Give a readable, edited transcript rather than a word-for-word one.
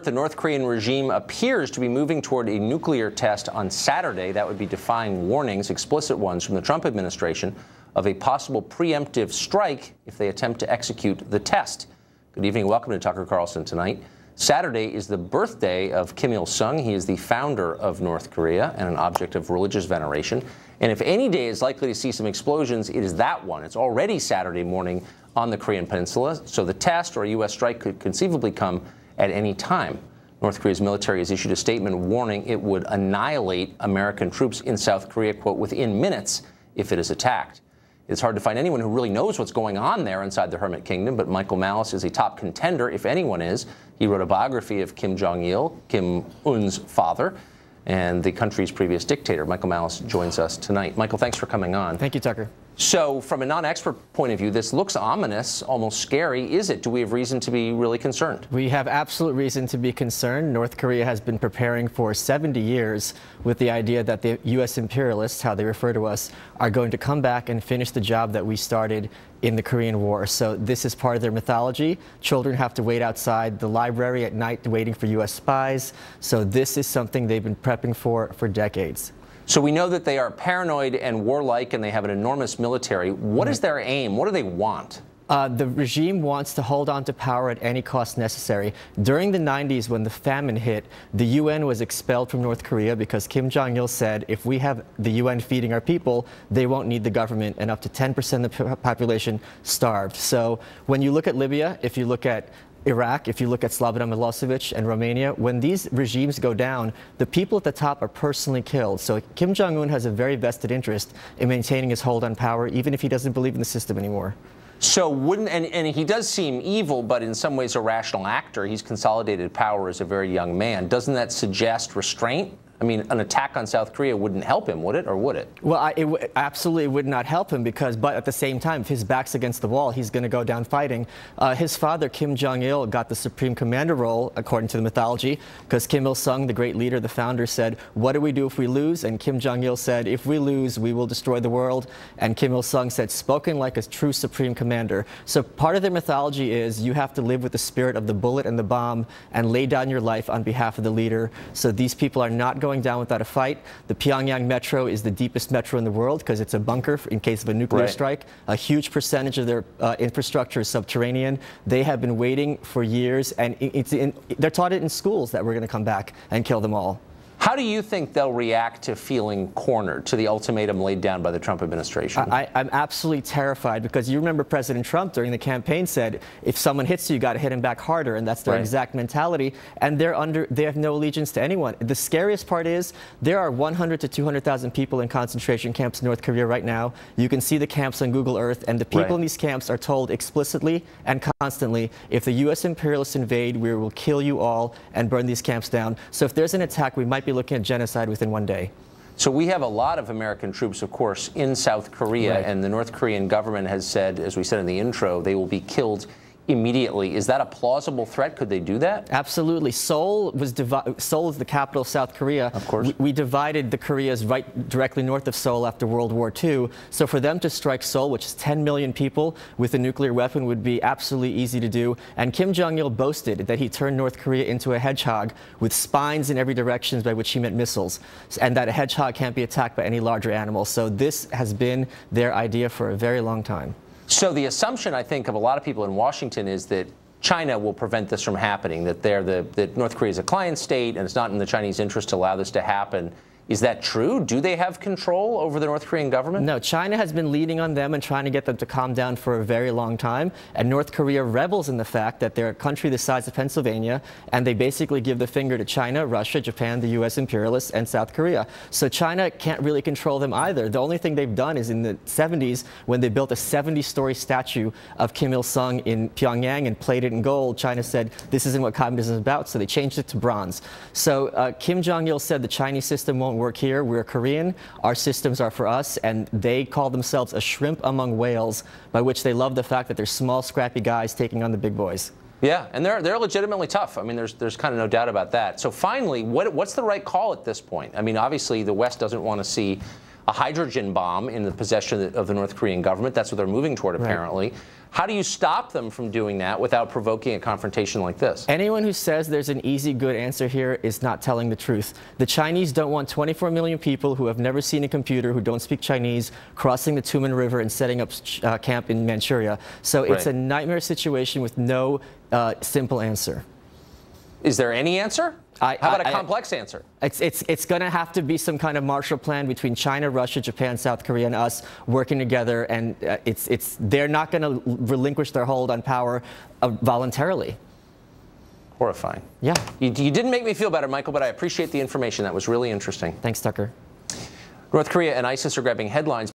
The North Korean regime appears to be moving toward a nuclear test on Saturday. That would be defying warnings, explicit ones, from the Trump administration of a possible preemptive strike if they attempt to execute the test. Good evening. Welcome to Tucker Carlson tonight. Saturday is the birthday of Kim Il-sung. He is the founder of North Korea and an object of religious veneration. And if any day is likely to see some explosions, it is that one. It's already Saturday morning on the Korean Peninsula, so the test or a U.S. strike could conceivably come at any time. North Korea's military has issued a statement warning it would annihilate American troops in South Korea, quote, within minutes if it is attacked. It's hard to find anyone who really knows what's going on there inside the Hermit Kingdom, but Michael Malice is a top contender, if anyone is. He wrote a biography of Kim Jong-il, Kim Un-'s father, and the country's previous dictator. Michael Malice joins us tonight. Michael, thanks for coming on. Thank you, Tucker. So, from a non-expert point of view, this looks ominous, almost scary. Is it? Do we have reason to be really concerned? We have absolute reason to be concerned. North Korea has been preparing for 70 years with the idea that the U.S. imperialists, how they refer to us, are going to come back and finish the job that we started in the Korean War. So this is part of their mythology. Children have to wait outside the library at night waiting for U.S. spies. So this is something they've been prepping for decades. So we know that they are paranoid and warlike, and they have an enormous military. What is their aim? What do they want? The regime wants to hold on to power at any cost necessary. During the 90s, when the famine hit, the UN was expelled from North Korea because Kim Jong-il said if we have the UN feeding our people, they won't need the government, and up to 10% of the population starved. So when you look at Libya, if you look at Iraq, if you look at Slobodan Milosevic and Romania, when these regimes go down, the people at the top are personally killed. So Kim Jong-un has a very vested interest in maintaining his hold on power, even if he doesn't believe in the system anymore. So wouldn't, and he does seem evil, but in some ways a rational actor. He's consolidated power as a very young man. Doesn't that suggest restraint? I mean, an attack on South Korea wouldn't help him, would it, or would it? Well, it absolutely would not help him but at the same time, if his back's against the wall, he's going to go down fighting. His father, Kim Jong-il, got the supreme commander role, according to the mythology, because Kim Il-sung, the great leader, the founder, said, what do we do if we lose? And Kim Jong-il said, if we lose, we will destroy the world. And Kim Il-sung said, spoken like a true supreme commander. So part of their mythology is you have to live with the spirit of the bullet and the bomb and lay down your life on behalf of the leader. So these people are not going down without a fight. The Pyongyang metro is the deepest metro in the world because it's a bunker in case of a nuclear strike. A huge percentage of their infrastructure is subterranean. They have been waiting for years, and they're taught it in schools that we're going to come back and kill them all. How do you think they'll react to feeling cornered, to the ultimatum laid down by the Trump administration? I'm absolutely terrified because you remember President Trump during the campaign said, if someone hits you, you got to hit him back harder. And that's their exact mentality. And they have no allegiance to anyone. The scariest part is there are 100 to 200,000 people in concentration camps in North Korea right now. You can see the camps on Google Earth. And the people in these camps are told explicitly and constantly, if the U.S. imperialists invade, we will kill you all and burn these camps down. So if there's an attack, we might be looking at genocide within one day. So we have a lot of American troops, of course, in South Korea, and the North Korean government has said, as we said in the intro, they will be killed immediately. Is that a plausible threat? Could they do that? Absolutely. Seoul is the capital of South Korea. Of course. We divided the Koreas right directly north of Seoul after World War II. So for them to strike Seoul, which is 10 million people, with a nuclear weapon would be absolutely easy to do. And Kim Jong-il boasted that he turned North Korea into a hedgehog with spines in every direction, by which he meant missiles, and that a hedgehog can't be attacked by any larger animal. So this has been their idea for a very long time. So the assumption, I think, of a lot of people in Washington is that China will prevent this from happening, that North Korea is a client state and it's not in the Chinese interest to allow this to happen. Is that true? Do they have control over the North Korean government? No, China has been leaning on them and trying to get them to calm down for a very long time. And North Korea revels in the fact that they're a country the size of Pennsylvania, and they basically give the finger to China, Russia, Japan, the U.S. imperialists, and South Korea. So China can't really control them either. The only thing they've done is in the 70s, when they built a 70-story statue of Kim Il-sung in Pyongyang and plated it in gold, China said, this isn't what communism is about, so they changed it to bronze. So Kim Jong-il said the Chinese system won't work here. We're Korean. Our systems are for us. And they call themselves a shrimp among whales, by which they love the fact that they're small, scrappy guys taking on the big boys. Yeah, and they're legitimately tough. I mean, there's kind of no doubt about that. So finally, what's the right call at this point? I mean, obviously, the West doesn't want to see a hydrogen bomb in the possession of the North Korean government. That's what they're moving toward, apparently. Right. How do you stop them from doing that without provoking a confrontation like this? Anyone who says there's an easy, good answer here is not telling the truth. The Chinese don't want 24 million people who have never seen a computer, who don't speak Chinese, crossing the Tumen River and setting up camp in Manchuria. So it's a nightmare situation with no simple answer. Is there any answer? How about a complex answer? It's going to have to be some kind of Marshall Plan between China, Russia, Japan, South Korea, and us working together. And they're not going to relinquish their hold on power voluntarily. Horrifying. Yeah. You didn't make me feel better, Michael, but I appreciate the information. That was really interesting. Thanks, Tucker. North Korea and ISIS are grabbing headlines.